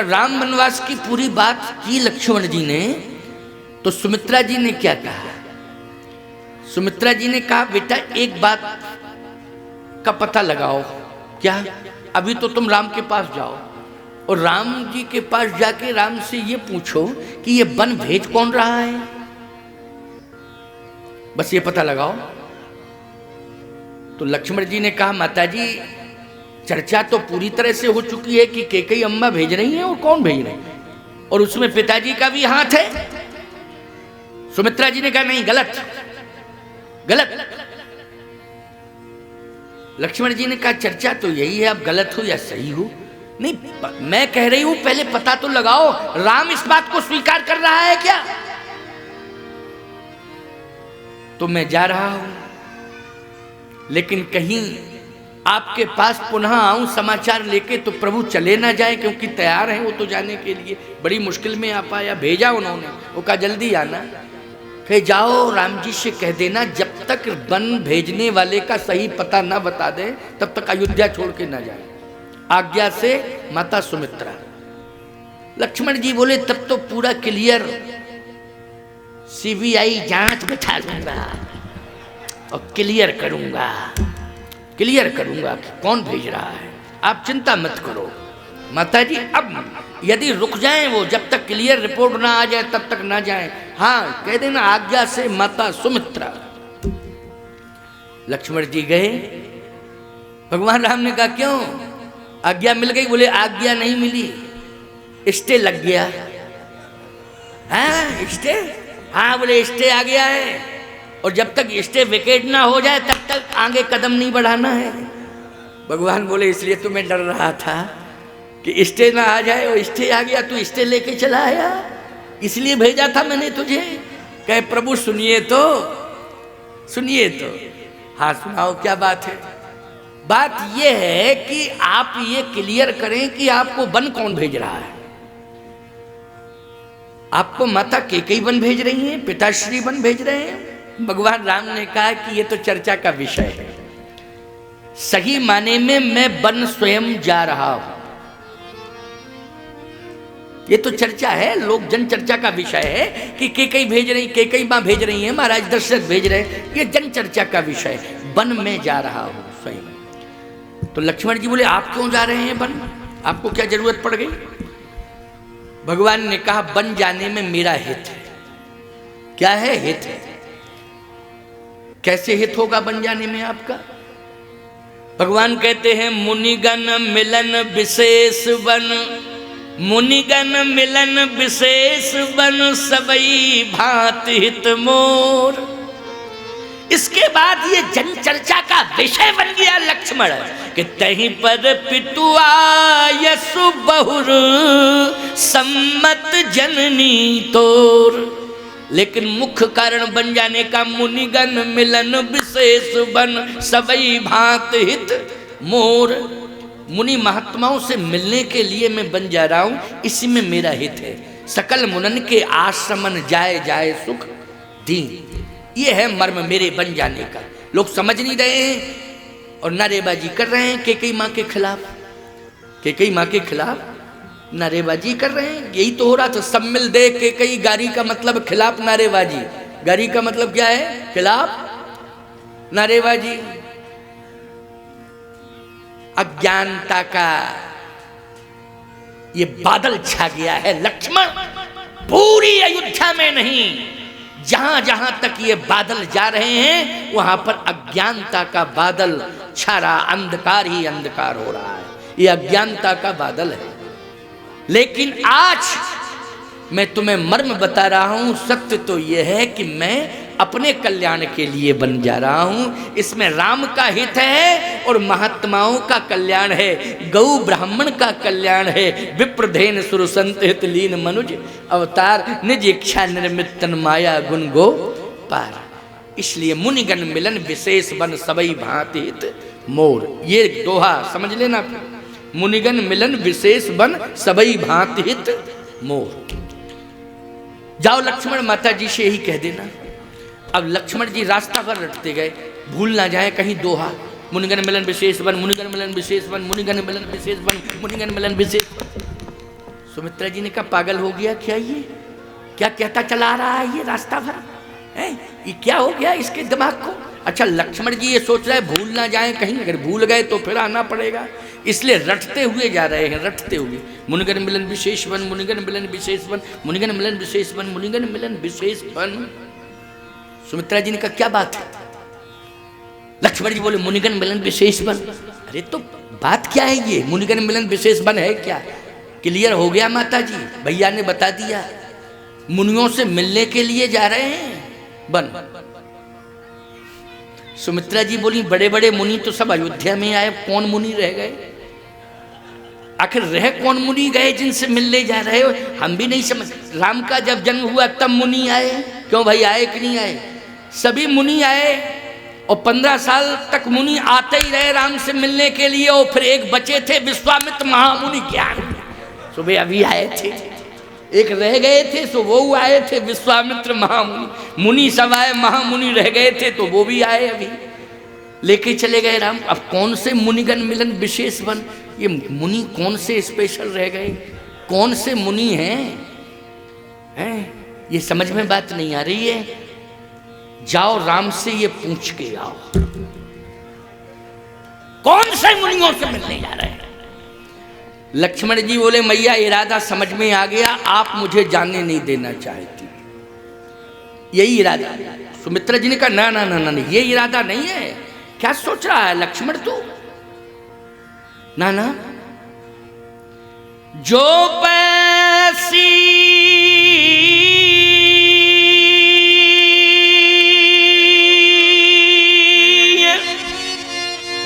राम वनवास की पूरी बात की लक्ष्मण जी ने, तो सुमित्रा जी ने क्या कहा? सुमित्रा जी ने कहा बेटा एक बात का पता लगाओ। क्या? अभी तो तुम राम के पास जाओ और राम जी के पास जाके राम से ये पूछो कि ये वन भेज कौन रहा है, बस ये पता लगाओ। तो लक्ष्मण जी ने कहा माता जी चर्चा तो पूरी तरह से हो चुकी है कि कैकेयी अम्मा भेज रही हैं, और कौन भेज रहे हैं, और उसमें पिताजी का भी हाथ है। सुमित्रा जी ने कहा नहीं, गलत गलत। लक्ष्मण जी ने कहा चर्चा तो यही है, अब गलत हो या सही हो। नहीं, मैं कह रही हूं पहले पता तो लगाओ, राम इस बात को स्वीकार कर रहा है क्या? तो मैं जा रहा हूं, लेकिन कहीं आपके पास पुनः आऊं समाचार लेके तो प्रभु चले ना जाए, क्योंकि तैयार हैं वो तो जाने के लिए। बड़ी मुश्किल में आ पाया, भेजा उन्होंने, वो कहा जल्दी आना। कहे जाओ राम जी से कह देना जब तक वन भेजने वाले का सही पता ना बता दे तब तक अयोध्या छोड़ के ना जाए। आज्ञा से माता सुमित्रा। लक्ष्मण जी बोले तब तो पूरा क्लियर सीबीआई जांच बिठा लूंगा और क्लियर करूंगा कि कौन भेज रहा है, आप चिंता मत करो माता जी। अब यदि रुक जाएं वो, जब तक क्लियर रिपोर्ट ना आ जाए तब तक ना जाएं। हाँ कह देना आज्ञा से माता सुमित्रा। लक्ष्मण जी गए, भगवान राम ने कहा क्यों आज्ञा मिल गई? बोले आज्ञा नहीं मिली, स्टे लग गया। हाँ स्टे? हाँ बोले स्टे आ गया है, और जब तक स्टे विकेट ना हो जाए तब तक आगे कदम नहीं बढ़ाना है। भगवान बोले इसलिए तो मैं डर रहा था कि स्टे ना आ जाए, और स्टे आ गया तो स्टे लेके चला आया, इसलिए भेजा था मैंने तुझे। कहे प्रभु सुनिए तो। हाँ सुनाओ क्या बात है? बात यह है कि आप ये क्लियर करें कि आपको वन कौन भेज रहा है। आपको माता कैकेयी वन भेज रही हैं, पिताश्री वन भेज रहे हैं? भगवान राम ने कहा कि ये तो चर्चा का विषय है, सही माने में मैं वन स्वयं जा रहा हूं। ये तो चर्चा है, लोक जन चर्चा का विषय है कि कैकेयी भेज रही, कैकेयी मां भेज रही है, महाराज दशरथ भेज रहे हैं, ये जन चर्चा का विषय है। वन में जा रहा हूं स्वयं। तो लक्ष्मण जी बोले आप क्यों जा रहे हैं वन, आपको क्या जरूरत पड़ गई? भगवान ने कहा वन जाने में मेरा हित है। क्या है हित है? कैसे हित होगा वन जाने में आपका? भगवान कहते हैं मुनिगण मिलन विशेष वन, मुनिगण मिलन विशेष वन सबई भांति हित मोर। इसके बाद ये जन चर्चा का विषय बन गया लक्ष्मण कि तहीं पर पितुआ यसु बहुर सम्मत जननी तोर। लेकिन मुख्य कारण बन जाने का मुनिगण मिलन विशेष वन सबई भांति हित मोर। मुनि महात्माओं से मिलने के लिए मैं बन जा रहा हूं, इसी में मेरा हित है। सकल मुनन के आश्रमन जाए जाए सुख दीन, ये है मर्म मेरे बन जाने का। लोग समझ नहीं रहे हैं और नारेबाजी कर रहे हैं कैकेयी मां के खिलाफ। कैकेयी मां के खिलाफ नारेबाजी कर रहे हैं, यही तो हो रहा था। सब मिल दे कैकेयी, गारी का मतलब खिलाफ नारेबाजी। गारी का मतलब क्या है? खिलाफ नारेबाजी। अज्ञानता का ये बादल छा गया है लक्ष्मण, पूरी अयोध्या में नहीं, जहां जहां तक ये बादल जा रहे हैं वहां पर अज्ञानता का बादल छा रहा, अंधकार ही अंधकार हो रहा है। ये अज्ञानता का बादल है। लेकिन आज मैं तुम्हें मर्म बता रहा हूं, सत्य तो यह है कि मैं अपने कल्याण के लिए बन जा रहा हूं। इसमें राम का हित है और महात्माओं का कल्याण है, गौ ब्राह्मण का कल्याण है। विप्रधेन सुर संत हित लीन मनुज अवतार, निज इच्छा निर्मितन माया गुण गो पार। इसलिए मुनिगण मिलन विशेष बन सबई भांति हित मोर। ये दोहा समझ लेना, मुनिगण मिलन विशेष बन सबई भांति हित मोर। जाओ लक्ष्मण माता जी से यही कह देना। अब लक्ष्मण जी रास्ता पर रटते गए, भूल ना जाए कहीं दोहा, मुनिगण मिलन विशेष बन, मुनिगण मिलन विशेष बन, मुनिगण मिलन विशेष बन, मुनिगण मिलन विशेष बन। सुमित्रा जी ने कहा पागल हो गया क्या ये, क्या कहता चला रहा है ये रास्ता भर है, ये क्या हो गया इसके दिमाग को। अच्छा लक्ष्मण जी ये सोच रहे हैं भूल ना जाए कहीं, अगर भूल गए तो फिर आना पड़ेगा, इसलिए रटते हुए जा रहे हैं, रटते हुए। मुनिगण मिलन विशेष वन, मुनिगण मिलन विशेष वन, मुनिगण मिलन विशेष वन, मुनिगण मिलन विशेष वन। सुमित्रा जी ने कहा क्या बात है। लक्ष्मण जी बोले मुनिगण मिलन विशेष वन। अरे तो बात क्या है ये, मुनिगण मिलन विशेष वन है क्या। क्लियर हो गया माता जी, भैया ने बता दिया, मुनियों से मिलने के लिए जा रहे हैं वन। सुमित्रा जी बोली बड़े बड़े मुनि तो सब अयोध्या में आए, कौन मुनि रह गए, आखिर रह कौन मुनि गए जिनसे मिलने जा रहे हो, हम भी नहीं समझ। राम का जब जन्म हुआ तब मुनि आए, क्यों भाई आए कि नहीं आए, सभी मुनि आए और 15 साल तक मुनि आते ही रहे राम से मिलने के लिए। और फिर एक बचे थे विश्वामित्र महामुनि, ज्ञान सुबह अभी आए थे, एक रह गए थे तो वो आए थे विश्वामित्र महामुनि, मुनि सब आए, महामुनि रह गए थे तो वो भी आए, अभी लेके चले गए राम। अब कौन से मुनिगण मिलन विशेष वन, ये मुनि कौन से स्पेशल रह गए, कौन से मुनि हैं ये समझ में बात नहीं आ रही है। जाओ राम से ये पूछ के आओ कौन से मुनियों से मिलने जा रहे हैं। लक्ष्मण जी बोले मैया इरादा समझ में आ गया, आप मुझे जाने नहीं देना चाहती, यही इरादा। सुमित्रा जी ने कहा ना ना ना ना ये इरादा नहीं है, क्या सोच रहा है लक्ष्मण तू, ना ना जो पैसी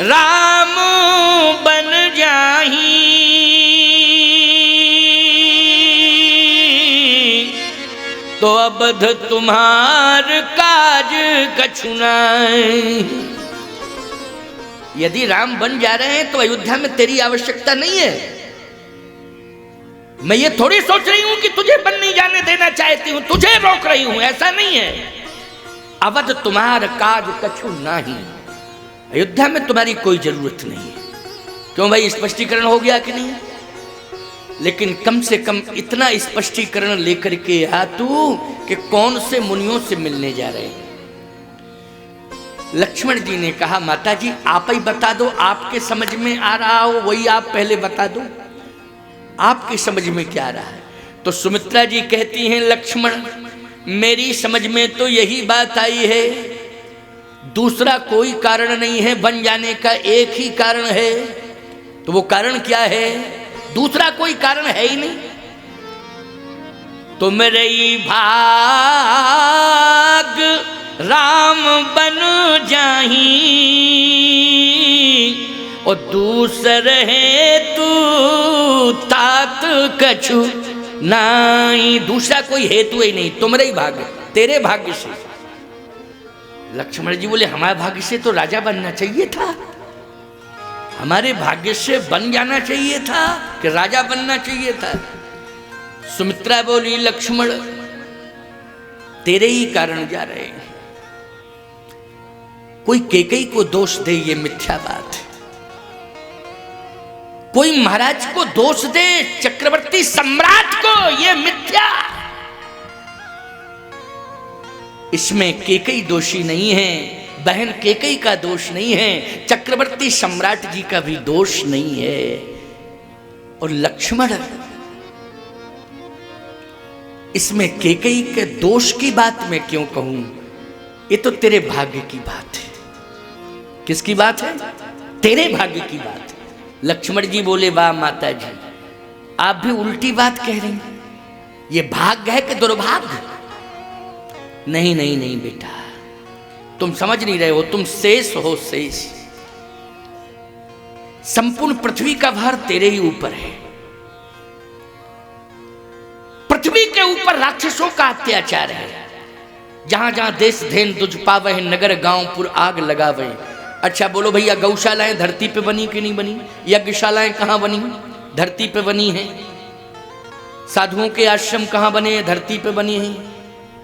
राम बन जाही तो अबध तुम्हार काज कछु नाई। यदि राम बन जा रहे हैं तो अयोध्या में तेरी आवश्यकता नहीं है। मैं ये थोड़ी सोच रही हूं कि तुझे बन नहीं जाने देना चाहती हूं, तुझे रोक रही हूं, ऐसा नहीं है। अवध तुम्हार काज कछु नाही, अयोध्या में तुम्हारी कोई जरूरत नहीं है। क्यों भाई स्पष्टीकरण हो गया कि नहीं, लेकिन कम से कम इतना स्पष्टीकरण लेकर के आ तू कि कौन से मुनियों से मिलने जा रहे हैं। लक्ष्मण जी ने कहा माता जी आप ही बता दो, आपके समझ में आ रहा हो वही आप पहले बता दो, आपकी समझ में क्या आ रहा है। तो सुमित्रा जी कहती हैं लक्ष्मण मेरी समझ में तो यही बात आई है, दूसरा कोई कारण नहीं है, बन जाने का एक ही कारण है। तो वो कारण क्या है, दूसरा कोई कारण है ही नहीं। तुम रही भाग राम बन जाही और दूसर है तू तात कछु नहीं, दूसरा कोई हेतु ही नहीं, तुम्हारे ही भाग्य, तेरे भाग्य से। लक्ष्मण जी बोले हमारे भाग्य से तो राजा बनना चाहिए था, हमारे भाग्य से बन जाना चाहिए था कि राजा बनना चाहिए था। सुमित्रा बोली लक्ष्मण तेरे ही कारण जा रहे हैं, कोई कैकेयी को दोष दे ये मिथ्या बात है, कोई महाराज को दोष दे चक्रवर्ती सम्राट को ये मिथ्या, इसमें कैकेयी दोषी नहीं है, बहन कैकेयी का दोष नहीं है, चक्रवर्ती सम्राट जी का भी दोष नहीं है। और लक्ष्मण इसमें कैकेयी के दोष की बात मैं क्यों कहूं, ये तो तेरे भाग्य की बात है। किसकी बात है, तेरे भाग्य की बात है। लक्ष्मण जी बोले वाह माता जी आप भी उल्टी बात कह रही हैं, ये भाग्य है कि दुर्भाग्य। नहीं नहीं नहीं बेटा तुम समझ नहीं रहे हो, तुम शेष हो, शेष। संपूर्ण पृथ्वी का भार तेरे ही ऊपर है, पृथ्वी के ऊपर राक्षसों का अत्याचार है, जहां जहां देश धेन दुज पावे नगर गांवपुर आग लगावे। अच्छा बोलो भैया गौशालाएं धरती पे बनी कि नहीं बनी, यज्ञशालाएं कहां बनी, धरती पे बनी है। साधुओं के आश्रम कहां बने, धरती पे बनी है।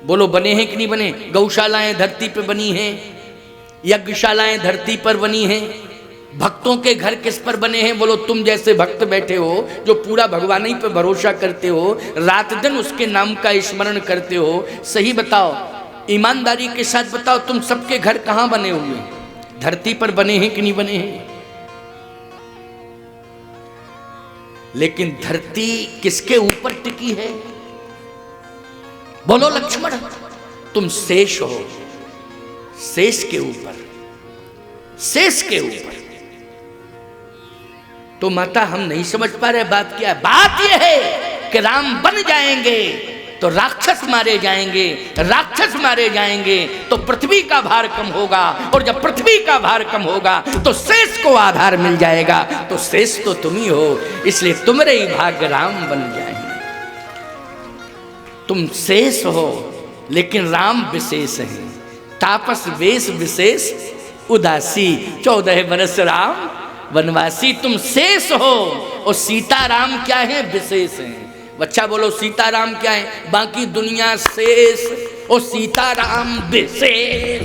बोलो बने हैं कि नहीं बने, गौशालाएं धरती पे बनी हैं, यज्ञशालाएं धरती पर बनी हैं। भक्तों के घर किस पर बने हैं? बोलो तुम जैसे भक्त बैठे हो जो पूरा भगवान ही पे भरोसा करते हो, रात दिन उसके नाम का स्मरण करते हो। सही बताओ, ईमानदारी के साथ बताओ, तुम सबके घर कहाँ बने हुए हैं? धरती पर बने हैं कि नहीं बने हैं? लेकिन धरती किसके ऊपर टिकी है? बोलो लक्ष्मण, तुम शेष हो, शेष के ऊपर, शेष के ऊपर। तो माता हम नहीं समझ पा रहे बात क्या है। बात यह है कि राम बन जाएंगे तो राक्षस मारे जाएंगे, राक्षस मारे जाएंगे तो पृथ्वी का भार कम होगा, और जब पृथ्वी का भार कम होगा तो शेष को आधार मिल जाएगा। तो शेष तो तुम ही हो, इसलिए तुम्हारे ही भाग्य राम बन जाएंगे। तुम शेष हो लेकिन राम विशेष हैं। तापस वेश विशेष उदासी, 14 बरस राम वनवासी। तुम शेष हो और सीताराम क्या है? विशेष हैं। बच्चा बोलो सीताराम क्या है? बाकी दुनिया शेष और सीताराम विशेष।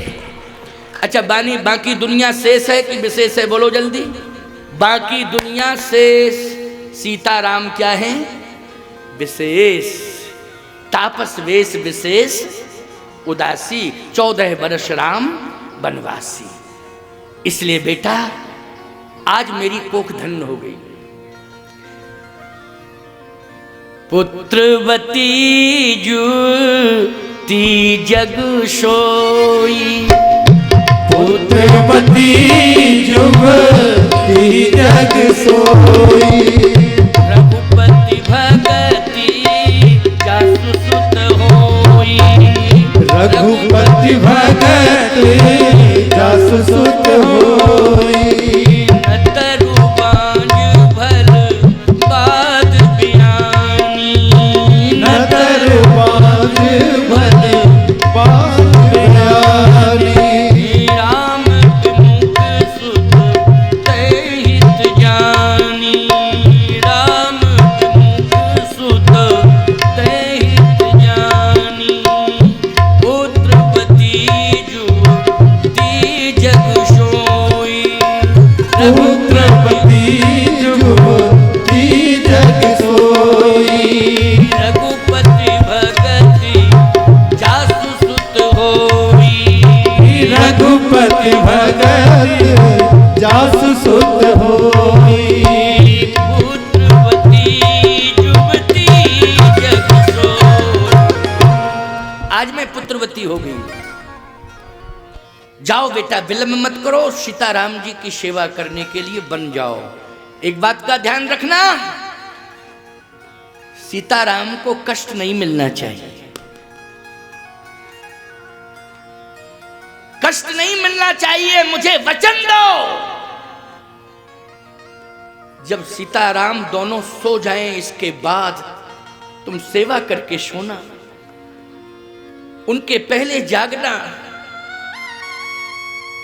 अच्छा बाकी दुनिया शेष है कि विशेष है? बोलो जल्दी। बाकी दुनिया शेष, सीताराम क्या है? विशेष। तापस वेश विशेष उदासी, 14 वर्ष राम वनवासी। इसलिए बेटा आज मेरी कोख धन्य हो गई। पुत्रवती जुती जग सोई, पुत्रवती जुती जग सोई। रघुपति भगति जासु सुत होई, रघुपति भगति जासु सुत होई। जाओ बेटा, विलंब मत करो, सीताराम जी की सेवा करने के लिए बन जाओ। एक बात का ध्यान रखना, सीताराम को कष्ट नहीं मिलना चाहिए, कष्ट नहीं मिलना चाहिए। मुझे वचन दो, जब सीताराम दोनों सो जाएं इसके बाद तुम सेवा करके सोना, उनके पहले जागना,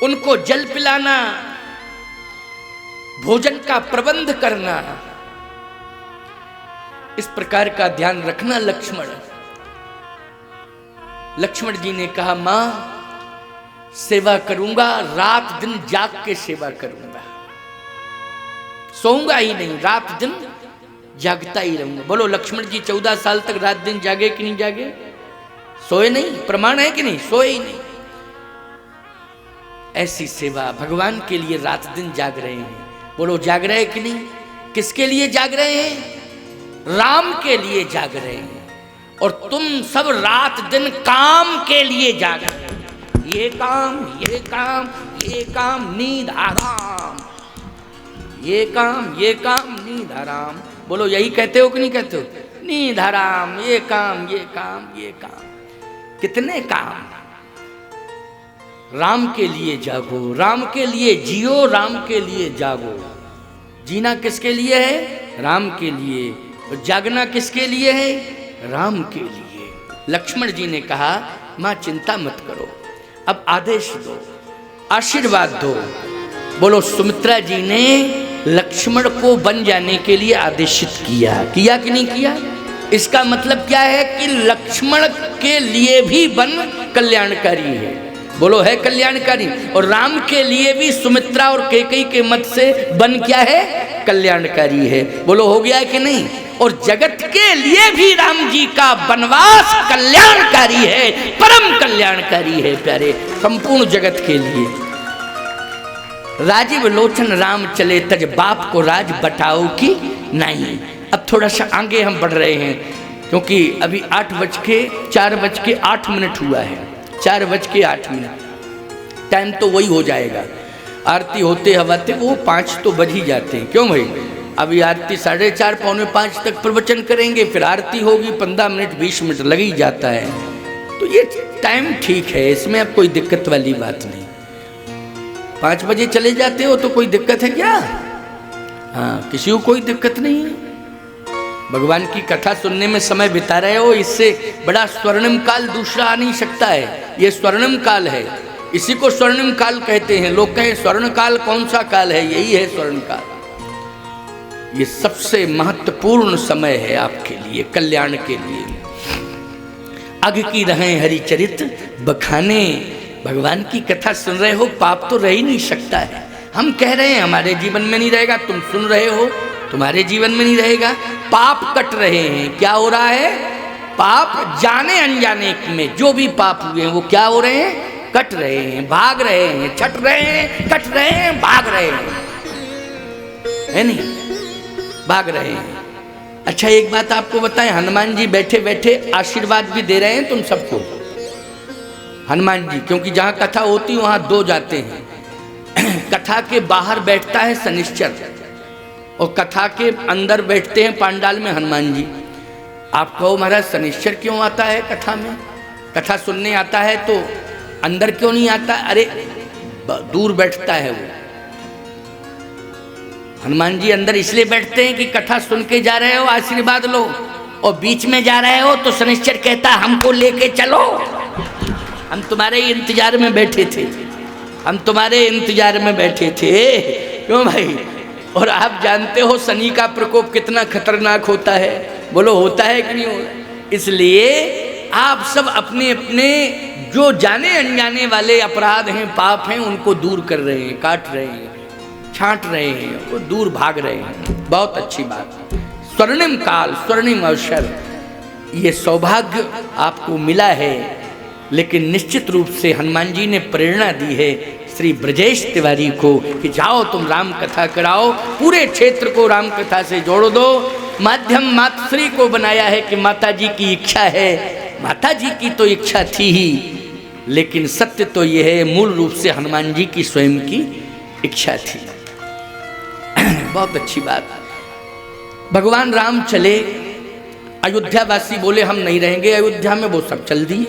उनको जल पिलाना, भोजन का प्रबंध करना, इस प्रकार का ध्यान रखना लक्ष्मण। लक्ष्मण जी ने कहा, मां सेवा करूंगा, रात दिन जाग के सेवा करूंगा, सोऊंगा ही नहीं, रात दिन जागता ही रहूंगा। बोलो लक्ष्मण जी 14 साल तक रात दिन जागे कि नहीं जागे? सोए नहीं? प्रमाण है कि नहीं? सोए ही नहीं। ऐसी सेवा भगवान के लिए रात दिन जाग रहे हैं। बोलो जाग रहे कि नहीं? किसके लिए जाग रहे हैं? राम के लिए जाग रहे हैं। और तुम सब रात दिन काम के लिए जाग रहे हो। ये काम, ये काम, ये काम, नींद आराम, ये काम, ये काम, नींद आराम। बोलो यही कहते हो कि नहीं कहते हो? नींद आराम, ये काम, ये काम, ये काम। कितने काम? राम के लिए जागो, राम के लिए जियो, राम के लिए जागो। जीना किसके लिए है? राम के लिए। और जागना किसके लिए है? राम के लिए। लक्ष्मण जी ने कहा, मां चिंता मत करो, अब आदेश दो, आशीर्वाद दो। बोलो सुमित्रा जी ने लक्ष्मण को बन जाने के लिए आदेशित किया, किया कि नहीं किया? इसका मतलब क्या है कि लक्ष्मण के लिए भी वन कल्याणकारी है। बोलो है कल्याणकारी। और राम के लिए भी सुमित्रा और कैकेयी के मत से वन क्या है? कल्याणकारी है। बोलो हो गया है कि नहीं? और जगत के लिए भी राम जी का वनवास कल्याणकारी है, परम कल्याणकारी है प्यारे, संपूर्ण जगत के लिए। राजीव लोचन राम चले तज बाप को राज बटाओ की नहीं। अब थोड़ा सा आगे हम बढ़ रहे हैं, क्योंकि अभी 4:08 हुआ है। 4:08 टाइम तो वही हो जाएगा। आरती होते हवाते वो 5 तो बज ही जाते हैं। क्यों भाई? अभी आरती 4:30 4:45 तक प्रवचन करेंगे, फिर आरती होगी 15 मिनट 20 मिनट लग ही जाता है। तो ये टाइम ठीक है, इसमें अब कोई दिक्कत वाली बात नहीं। 5 बजे चले जाते हो तो कोई दिक्कत है क्या? हाँ, किसी को कोई दिक्कत नहीं है। भगवान की कथा सुनने में समय बिता रहे हो, इससे बड़ा स्वर्णिम काल दूसरा आ नहीं सकता है। ये स्वर्णिम काल है, इसी को स्वर्णिम काल कहते हैं। लोग कहें स्वर्ण काल कौन सा काल है? यही है स्वर्ण काल। ये सबसे महत्वपूर्ण समय है आपके लिए, कल्याण के लिए। आगे की रहे हरिचरित बखाने। भगवान की कथा सुन रहे हो, पाप तो रह ही नहीं सकता है। हम कह रहे हैं हमारे जीवन में नहीं रहेगा, तुम सुन रहे हो तुम्हारे जीवन में नहीं रहेगा। पाप कट रहे हैं। क्या हो रहा है? पाप जाने अनजाने में जो भी पाप हुए हैं वो क्या हो रहे हैं? कट रहे हैं, भाग रहे हैं, छट रहे हैं, कट रहे हैं, भाग रहे हैं, है नहीं? भाग रहे हैं। अच्छा एक बात आपको बताएं, हनुमान जी बैठे बैठे आशीर्वाद भी दे रहे हैं तुम सबको। हनुमान जी, क्योंकि जहाँ कथा होती है वहाँ 2 जाते हैं। कथा के बाहर बैठता है शनिश्चर और कथा के अंदर बैठते हैं पांडाल में हनुमान जी। आप कहो महाराज शनिश्चर क्यों आता है कथा में? कथा सुनने आता है तो अंदर क्यों नहीं आता? अरे दूर बैठता है वो। हनुमान जी अंदर इसलिए बैठते हैं कि कथा सुन के जा रहे हो आशीर्वाद लो, और बीच में जा रहे हो तो शनिश्चर कहता हमको लेके चलो, हम तुम्हारे इंतजार में बैठे थे, हम तुम्हारे इंतजार में बैठे थे। क्यों भाई? और आप जानते हो शनि का प्रकोप कितना खतरनाक होता है। बोलो होता है कि नहीं होता? इसलिए आप सब अपने अपने जो जाने अनजाने वाले अपराध हैं, पाप हैं, उनको दूर कर रहे हैं, काट रहे हैं, छांट रहे हैं, वो दूर भाग रहे हैं। बहुत अच्छी बात। स्वर्णिम काल, स्वर्णिम अवसर, ये सौभाग्य आपको मिला है। लेकिन निश्चित रूप से हनुमान जी ने प्रेरणा दी है श्री ब्रजेश तिवारी को कि जाओ तुम राम कथा कराओ, पूरे क्षेत्र को राम कथा से जोड़ दो। माध्यम मातश्री को बनाया है कि माता जी की इच्छा है। माता जी की तो इच्छा थी ही, लेकिन सत्य तो यह है मूल रूप से हनुमान जी की स्वयं की इच्छा थी। बहुत अच्छी बात। भगवान राम चले, अयोध्यावासी बोले हम नहीं रहेंगे अयोध्या में, वो सब चल दिए।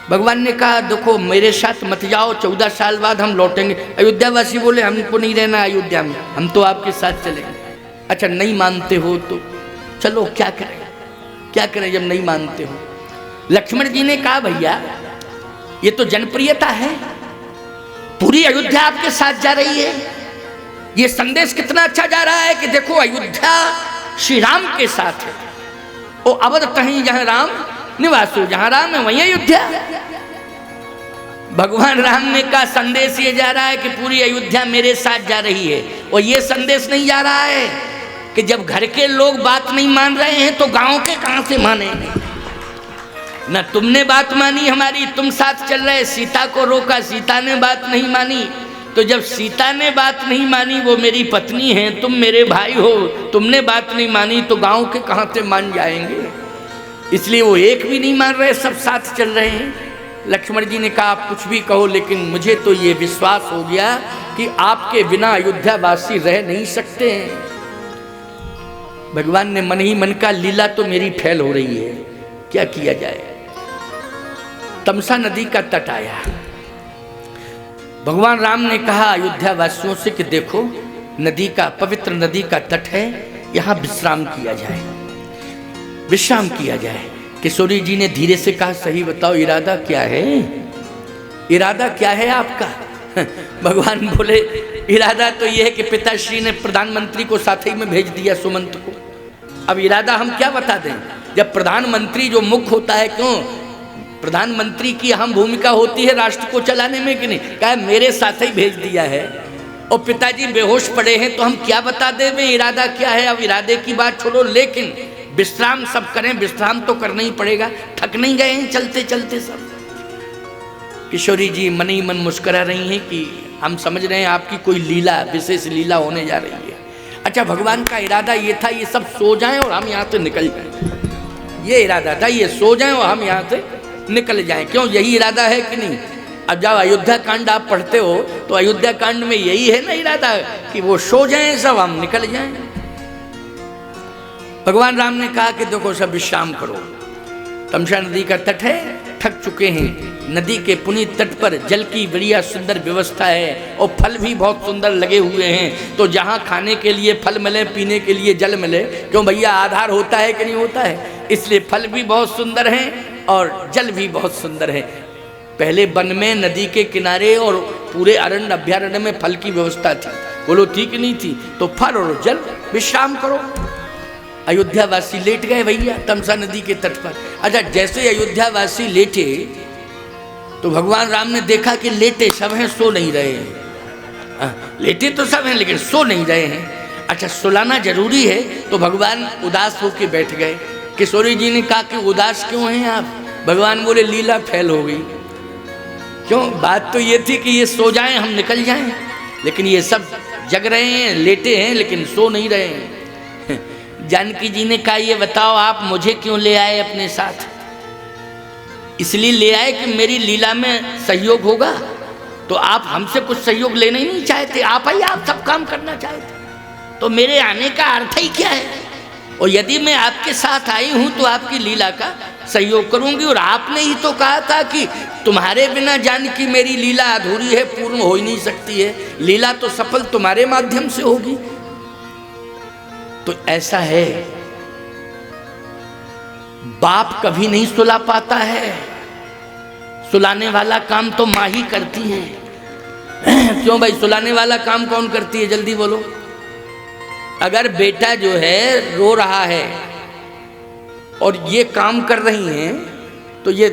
भगवान ने कहा देखो मेरे साथ मत जाओ, 14 साल बाद हम लौटेंगे। अयोध्यावासी बोले हमको नहीं रहना अयोध्या में, हम तो आपके साथ चलेंगे। अच्छा नहीं मानते हो तो चलो, क्या करें, क्या करें जब नहीं मानते हो। लक्ष्मण जी ने कहा भैया ये तो जनप्रियता है, पूरी अयोध्या आपके साथ जा रही है, ये संदेश कितना अच्छा जा रहा है कि देखो अयोध्या श्री राम के साथ है। ओ अवध कहीं जहां राम निवासु, जहां राम है वहीं अयोध्या। भगवान राम ने का संदेश ये जा रहा है कि पूरी अयोध्या मेरे साथ जा रही है। और ये संदेश नहीं जा रहा है कि जब घर के लोग बात नहीं मान रहे हैं तो गांव के कहां से मानेंगे। न तुमने बात मानी हमारी, तुम साथ चल रहे, सीता को रोका, सीता ने बात नहीं मानी। तो जब सीता ने बात नहीं मानी, वो मेरी पत्नी है, तुम मेरे भाई हो, तुमने बात नहीं मानी तो गांव के कहां से मान जाएंगे। इसलिए वो एक भी नहीं मान रहे, सब साथ चल रहे हैं। लक्ष्मण जी ने कहा आप कुछ भी कहो, लेकिन मुझे तो ये विश्वास हो गया कि आपके बिना अयोध्यावासी रह नहीं सकते हैं। भगवान ने मन ही मन का लीला तो मेरी फैल हो रही है, क्या किया जाए। तमसा नदी का तट आया। भगवान राम ने कहा अयोध्या वासियों से कि देखो नदी का, पवित्र नदी का तट है, यहाँ विश्राम किया जाए, विश्राम किया जाए। किशोरी जी ने धीरे से कहा सही बताओ इरादा क्या है, इरादा क्या है आपका। भगवान बोले इरादा तो ये है कि पिताश्री ने प्रधानमंत्री को साथ ही में भेज दिया सुमंत को। अब इरादा हम क्या बता दें, जब प्रधानमंत्री जो मुख्य होता है, क्यों प्रधानमंत्री की अहम भूमिका होती है राष्ट्र को चलाने में कि नहीं? कहा मेरे साथ ही भेज दिया है और पिताजी बेहोश पड़े हैं, तो हम क्या बता दें वे इरादा क्या है। अब इरादे की बात छोड़ो, लेकिन विश्राम सब करें, विश्राम तो करना ही पड़ेगा। थक नहीं गए हैं चलते चलते सब? किशोरी जी मन ही मन मुस्करा रही हैं कि हम समझ रहे हैं आपकी कोई लीला, विशेष लीला होने जा रही है। अच्छा, भगवान का इरादा ये था ये सब सो जाएं और हम यहाँ से निकल जाएं, ये इरादा था, ये सो जाएं और हम यहाँ से निकल जाएं। क्यों, यही इरादा है कि नहीं? अब जब अयोध्या कांड आप पढ़ते हो तो अयोध्या कांड में यही है ना इरादा, कि वो सो जाएं सब, हम निकल जाएं। भगवान राम ने कहा कि देखो सब विश्राम करो, तमसा नदी का तट है, थक चुके हैं। नदी के पुनीत तट पर जल की बढ़िया सुंदर व्यवस्था है और फल भी बहुत सुंदर लगे हुए हैं। तो जहाँ खाने के लिए फल मिले, पीने के लिए जल मिले, क्यों भैया आधार होता है कि नहीं होता है, इसलिए फल भी बहुत सुंदर हैं और जल भी बहुत सुंदर है। पहले वन में नदी के किनारे और पूरे अरण्य अभ्यारण्य में फल की व्यवस्था थी, बोलो ठीक नहीं थी? तो फल और जल, विश्राम करो। अयोध्या वासी लेट गए भैया तमसा नदी के तट पर। अच्छा, जैसे अयोध्या वासी लेटे तो भगवान राम ने देखा कि लेटे सब हैं, सो नहीं रहे हैं। लेटे तो सब हैं लेकिन सो नहीं रहे हैं। अच्छा, सुलाना जरूरी है, तो भगवान उदास होकर बैठ गए। किशोरी जी ने कहा कि उदास क्यों हैं आप? भगवान बोले लीला फैल हो गई। क्यों, बात तो ये थी कि ये सो जाएं हम निकल जाएं, लेकिन ये सब जग रहे हैं, लेटे हैं लेकिन सो नहीं रहे हैं। जानकी जी ने कहा ये बताओ आप मुझे क्यों ले आए अपने साथ? इसलिए ले आए कि मेरी लीला में सहयोग होगा। तो आप हमसे कुछ सहयोग लेना ही नहीं चाहते, आप ही आप सब काम करना चाहते, तो मेरे आने का अर्थ ही क्या है? और यदि मैं आपके साथ आई हूं तो आपकी लीला का सहयोग करूंगी। और आपने ही तो कहा था कि तुम्हारे बिना जानकी मेरी लीला अधूरी है, पूर्ण हो ही नहीं सकती है, लीला तो सफल तुम्हारे माध्यम से होगी। तो ऐसा है, बाप कभी नहीं सुला पाता है, सुलाने वाला काम तो माँ ही करती है। क्यों भाई, सुलाने वाला काम कौन करती है, जल्दी बोलो? अगर बेटा जो है रो रहा है और ये काम कर रही हैं, तो ये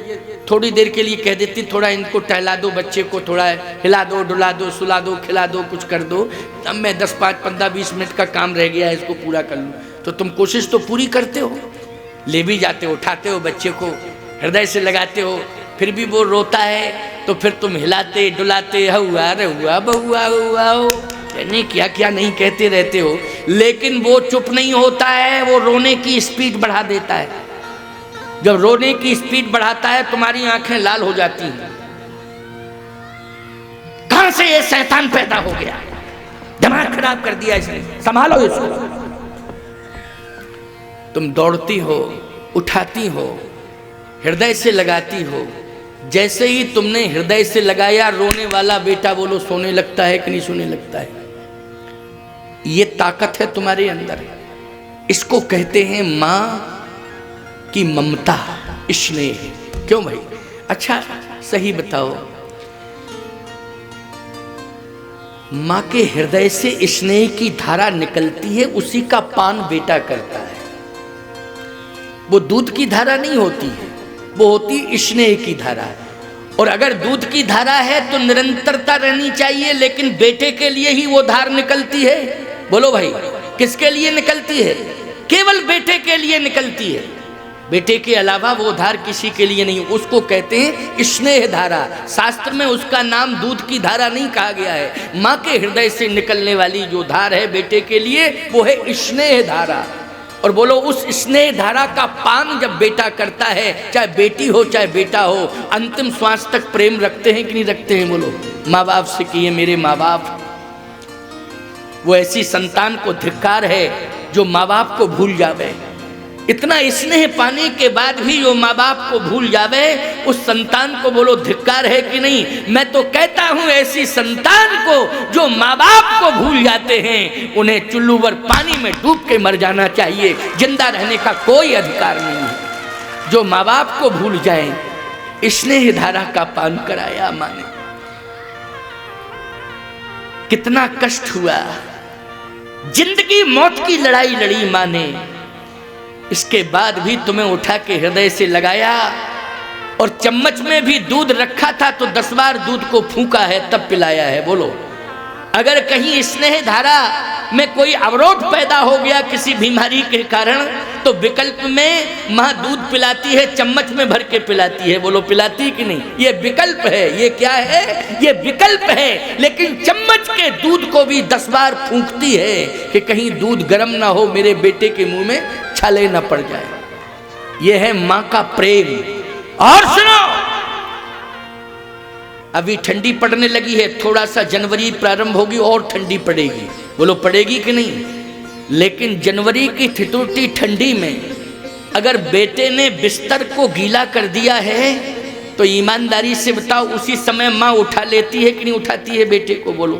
थोड़ी देर के लिए कह देती थोड़ा इनको टहला दो, बच्चे को थोड़ा हिला दो, डुला दो, सुला दो, खिला दो, कुछ कर दो, अब मैं 10, 5, 15, 20 मिनट का काम रह गया है इसको पूरा कर लूँ। तो तुम कोशिश तो पूरी करते हो, ले भी जाते हो, उठाते हो बच्चे को, हृदय से लगाते हो, फिर भी वो रोता है तो फिर तुम हिलाते डुलाते, हुआ रे हुआ बहुआ हुआ हो, यानी क्या क्या नहीं कहते रहते हो। लेकिन वो चुप नहीं होता है, वो रोने की स्पीड बढ़ा देता है। जब रोने की स्पीड बढ़ाता है तुम्हारी आंखें लाल हो जाती हैं। कहां से ये शैतान पैदा हो गया, दिमाग खराब कर दिया इसने, संभालो इसको। तुम दौड़ती हो, उठाती हो, हृदय से लगाती हो। जैसे ही तुमने हृदय से लगाया, रोने वाला बेटा बोलो सोने लगता है कि नहीं सोने लगता है? ये ताकत है तुम्हारे अंदर, इसको कहते हैं मां की ममता, स्नेह। क्यों भाई? अच्छा सही बताओ, मां के हृदय से स्नेह की धारा निकलती है, उसी का पान बेटा करता है। वो दूध की धारा नहीं होती है, वो होती स्नेह की धारा। और अगर दूध की धारा है तो निरंतरता रहनी चाहिए, लेकिन बेटे के लिए ही वो धार निकलती है। बोलो भाई, किसके लिए निकलती है? केवल बेटे के लिए निकलती है, बेटे के अलावा वो धार किसी के लिए नहीं। उसको कहते हैं स्नेह धारा। शास्त्र में उसका नाम दूध की धारा नहीं कहा गया है। माँ के हृदय से निकलने वाली जो धार है बेटे के लिए, वो है स्नेह धारा। और बोलो, उस स्नेह धारा का पान जब बेटा करता है, चाहे बेटी हो चाहे बेटा हो, अंतिम श्वास तक प्रेम रखते हैं कि नहीं रखते हैं? बोलो। माँ बाप से किए मेरे माँ बाप, वो ऐसी संतान को धिक्कार है जो माँ बाप को भूल जावे। इतना स्नेह पाने के बाद भी जो माँ बाप को भूल जावे, उस संतान को बोलो धिक्कार है कि नहीं? मैं तो कहता हूं ऐसी संतान को जो माँ बाप को भूल जाते हैं, उन्हें चुल्लू पर पानी में डूब के मर जाना चाहिए, जिंदा रहने का कोई अधिकार नहीं है। जो माँ बाप को भूल जाए, स्नेह धारा का पान कराया माँ ने। कितना कष्ट हुआ, जिंदगी मौत की लड़ाई लड़ी माँ ने, इसके बाद भी तुम्हें उठा के हृदय से लगाया और चम्मच में भी दूध रखा था तो 10 बार दूध को फूंका है तब पिलाया है। बोलो, अगर कहीं स्नेह धारा में कोई अवरोध पैदा हो गया किसी बीमारी के कारण तो विकल्प में माँ दूध पिलाती है, चम्मच में भर के पिलाती है। बोलो, पिलाती कि नहीं? ये विकल्प है। ये क्या है? ये विकल्प है। लेकिन चम्मच के दूध को भी 10 बार फूंकती है कि कहीं दूध गर्म ना हो, मेरे बेटे के मुंह में छाले ना पड़ जाए। ये है माँ का प्रेम। और सुनो, अभी ठंडी पड़ने लगी है, थोड़ा सा जनवरी प्रारंभ होगी और ठंडी पड़ेगी। बोलो, पड़ेगी कि नहीं? लेकिन जनवरी की ठिठुरती ठंडी में अगर बेटे ने बिस्तर को गीला कर दिया है तो ईमानदारी से बताओ, उसी समय माँ उठा लेती है कि नहीं उठाती है बेटे को? बोलो,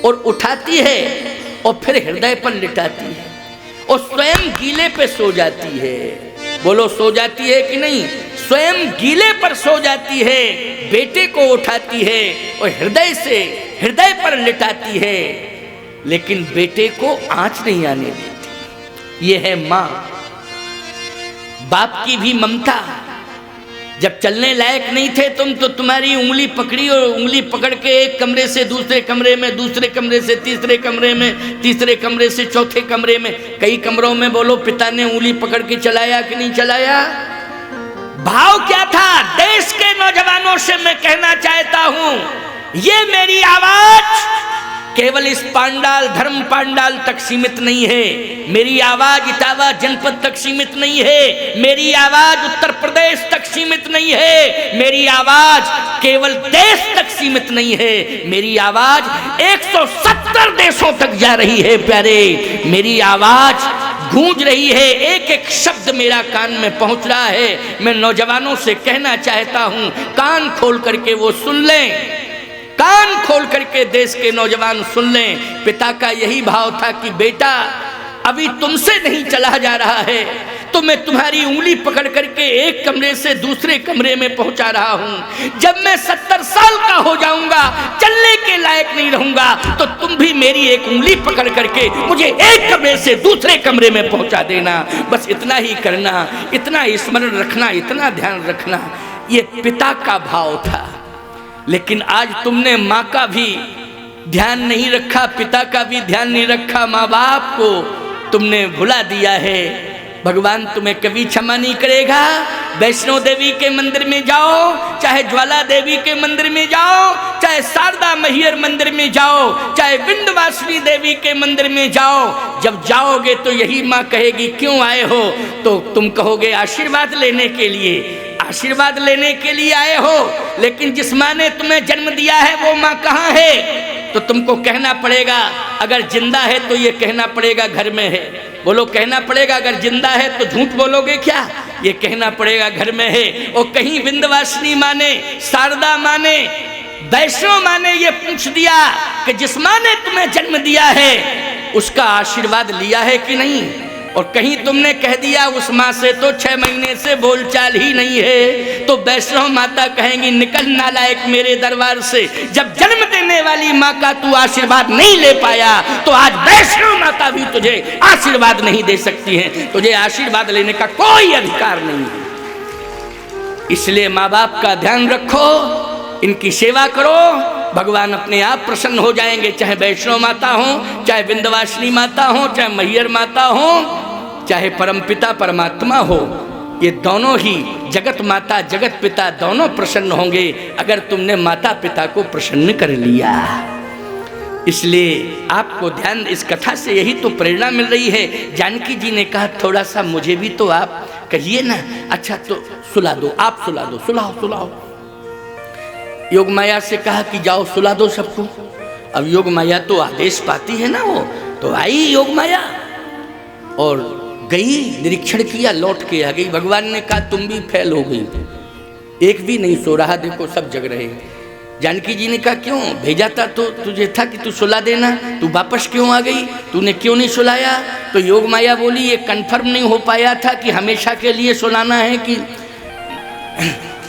और उठाती है और फिर हृदय पर लिटाती है और स्वयं गीले पे सो जाती है। बोलो, सो जाती है कि नहीं? स्वयं गीले पर सो जाती है, बेटे को उठाती है और हृदय पर लिटाती है, लेकिन बेटे को आंच नहीं आने देती। ये है माँ। बाप की भी ममता। जब चलने लायक नहीं थे तुम तो तुम्हारी उंगली पकड़ी और उंगली पकड़ के एक कमरे से दूसरे कमरे में, दूसरे कमरे से तीसरे कमरे में, तीसरे कमरे से चौथे कमरे में, कई कमरों में बोलो पिता ने उंगली पकड़ के चलाया कि नहीं चलाया? भाव क्या था? देश के नौजवानों से मैं कहना चाहता हूं, ये मेरी आवाज केवल इस पांडाल, धर्म पांडाल तक सीमित नहीं है। मेरी आवाज इटावा जनपद तक सीमित नहीं है। मेरी आवाज उत्तर प्रदेश तक सीमित नहीं है। मेरी आवाज केवल देश तक सीमित नहीं है। मेरी आवाज 170 देशों तक जा रही है प्यारे। मेरी आवाज गूंज रही है, एक एक शब्द मेरा कान में पहुंच रहा है। मैं नौजवानों से कहना चाहता हूं, कान खोल करके वो सुन लें, कान खोल करके देश के नौजवान सुन लें। पिता का यही भाव था कि बेटा अभी तुमसे नहीं चला जा रहा है तो मैं तुम्हारी उंगली पकड़ करके एक कमरे से दूसरे कमरे में पहुंचा रहा हूं। जब मैं 70 साल का हो जाऊंगा, चलने के लायक नहीं रहूंगा, तो तुम भी मेरी एक उंगली पकड़ करके मुझे एक कमरे से दूसरे कमरे में पहुंचा देना। बस इतना ही करना, इतना स्मरण रखना, इतना ध्यान रखना। ये पिता का भाव था। लेकिन आज तुमने माँ का भी ध्यान नहीं रखा, पिता का भी ध्यान नहीं रखा, माँ बाप को तुमने भुला दिया है। भगवान तुम्हें कभी क्षमा नहीं करेगा। वैष्णो देवी के मंदिर में जाओ, चाहे ज्वाला देवी के मंदिर में जाओ, चाहे शारदा मैहर मंदिर में जाओ, चाहे विंध्यवासिनी देवी के मंदिर में जाओ, जब जाओगे तो यही माँ कहेगी क्यों आए हो? तो तुम कहोगे आशीर्वाद लेने के लिए। आशीर्वाद लेने के लिए आए हो, लेकिन जिस माँ ने तुम्हें जन्म दिया है वो माँ कहाँ है? तो तुमको कहना पड़ेगा, अगर जिंदा है तो ये कहना पड़ेगा घर में है। बोलो, कहना पड़ेगा। अगर जिंदा है तो झूठ बोलोगे क्या? ये कहना पड़ेगा घर में है। और कहीं विंध्यवासिनी माँ ने, शारदा माँ ने, वैष्णो माँ ने ये पूछ दिया कि जिस माँ ने तुम्हें जन्म दिया है उसका आशीर्वाद लिया है कि नहीं? और कहीं तुमने कह दिया उस माँ से तो 6 महीने से बोलचाल ही नहीं है, तो वैष्णो माता कहेंगी निकल नालायक मेरे दरबार से। जब जन्म देने वाली माँ का तू आशीर्वाद नहीं ले पाया तो आज वैष्णो माता भी तुझे आशीर्वाद नहीं दे सकती है। तुझे आशीर्वाद लेने का कोई अधिकार नहीं है। इसलिए माँ बाप का ध्यान रखो, इनकी सेवा करो, भगवान अपने आप प्रसन्न हो जाएंगे। चाहे वैष्णो माता हो, चाहे विंध्यवासिनी माता हो, चाहे मैहर माता हो, चाहे परमपिता परमात्मा हो, ये दोनों ही जगत माता जगत पिता दोनों प्रसन्न होंगे अगर तुमने माता पिता को प्रसन्न कर लिया। इसलिए आपको ध्यान, इस कथा से यही तो प्रेरणा मिल रही है। जानकी जी ने कहा थोड़ा सा मुझे भी तो आप कहिए ना। अच्छा तो सुला दो, आप सुला दो, सुलाओ। योग माया से कहा कि जाओ सुला दो सबको। अब योग माया तो आदेश पाती है ना, वो तो आई योग माया और गई, निरीक्षण किया, लौट के आ गई। भगवान ने कहा तुम भी फेल हो गई, एक भी नहीं सो रहा, देखो सब जग रहे। जानकी जी ने कहा क्यों? भेजा था तो तुझे था कि तू सुला देना, तू वापस क्यों आ गई? तूने क्यों नहीं सुलाया? तो योग माया बोली ये कंफर्म नहीं हो पाया था कि हमेशा के लिए सुलाना है कि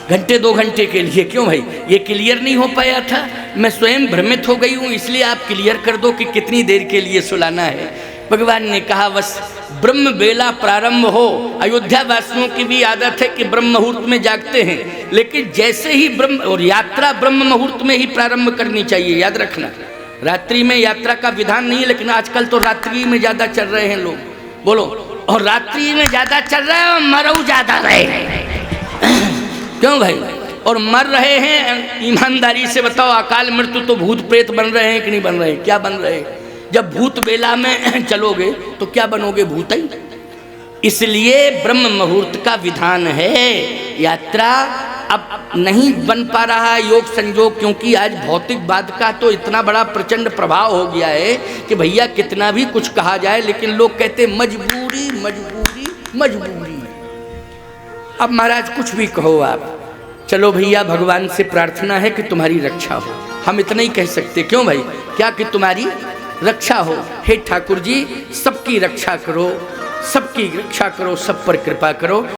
घंटे 2 घंटे के लिए। क्यों भाई? ये क्लियर नहीं हो पाया था, मैं स्वयं भ्रमित हो गई हूँ, इसलिए आप क्लियर कर दो कि कितनी देर के लिए सुलाना है। भगवान ने कहा बस ब्रह्म बेला प्रारंभ हो। अयोध्या वासियों की भी आदत है कि ब्रह्म मुहूर्त में जागते हैं, लेकिन जैसे ही ब्रह्म और यात्रा ब्रह्म मुहूर्त में ही प्रारंभ करनी चाहिए, याद रखना। रात्रि में यात्रा का विधान नहीं है, लेकिन आजकल तो रात्रि में ज्यादा चल रहे हैं लोग, बोलो। और रात्रि में ज्यादा चल रहे हैं और मरऊ ज्यादा रहे क्यों भाई? और मर रहे हैं, ईमानदारी से बताओ, अकाल मृत्यु तो भूत प्रेत बन रहे हैं कि नहीं बन रहे हैं? क्या बन रहे हैं? जब भूत बेला में चलोगे तो क्या बनोगे? भूत ही। इसलिए ब्रह्म मुहूर्त का विधान है। यात्रा अब नहीं बन पा रहा है योग संयोग, क्योंकि आज भौतिकवाद का तो इतना बड़ा प्रचंड प्रभाव हो गया है कि भैया कितना भी कुछ कहा जाए, लेकिन लोग कहते मजबूरी मजबूरी मजबूरी। अब महाराज कुछ भी कहो आप, चलो भैया भगवान से प्रार्थना है कि तुम्हारी रक्षा हो, हम इतना ही कह सकते। क्यों भाई? क्या कि तुम्हारी रक्षा हो। हे ठाकुर जी, सबकी रक्षा करो, सबकी रक्षा करो, सब पर कृपा करो।